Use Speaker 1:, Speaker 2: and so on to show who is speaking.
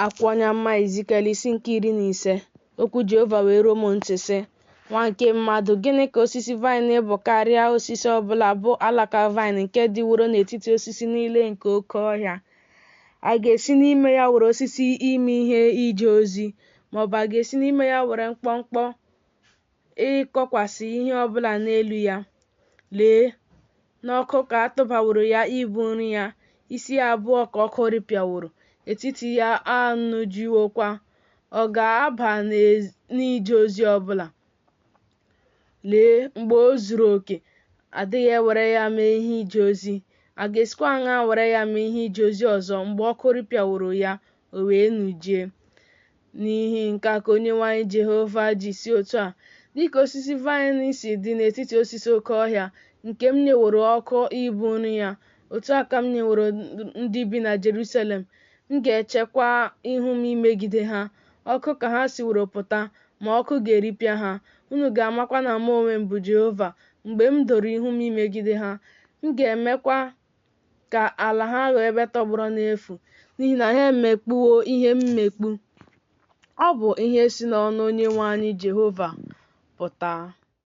Speaker 1: Akwụkwọ onye amụma Ezikiel isi nke 15. Okwu Jehova wee ruo m ntị sị, nwa nke mmadụ, gịnị ka osisi vaịnị bụ karịa osisi ọbụla, bụ alaka vaịnị nke dịworo n'etiti osisi niile nke oke ọhịa? A ga-esi n'ime ya were osisi ime ihe ije ozi, maọbụ a ga-esi n'ime ya were mkpọmkpọ ịkọkwasị ihe ọbụla n'elu ya? Lee, n'ọkụ ka a tụbaworo ya ịbụ nri ya, isi ya abụọ ka ọkụ rịpịaworo, etiti ya anụjuwokwa. Ọ ga-aba n'ije ozi ọbụla? Lee, mgbe o zuru oke, adịghị ewere ya mee ihe ije ozi. A ga-esikwa aṅaa were ya mee ihe ije ozi ọzọ mgbe ọkụ rịpịaworo ya, o wee nụjie? N'ihi nke a ka Onyenwe anyị Jehova ji si otu a: dịka osisi vaịnị si dị n'etiti osisi oke ọhịa, nke m nyeworo ọkụ ịbụ nri ya, otu a ka m nyeworo ndị bi na Jerusalem. M ga-echekwa ihu m imegide ha. Ọkụ ka ha siworo pụta, ma ọkụ ga-eripịa ha. Unu ga-amakwa na mụ onwe m bụ Jehova, mgbe m doro ihu m imegide ha. M ga-emekwa ka ala ha ghọọ ebe tọgbọrọ n'efu, n'ihi na ha emekpuwo ihe mmekpu. Ọ bụ ihe si n'ọnụ Onyenwe anyị Jehova pụta.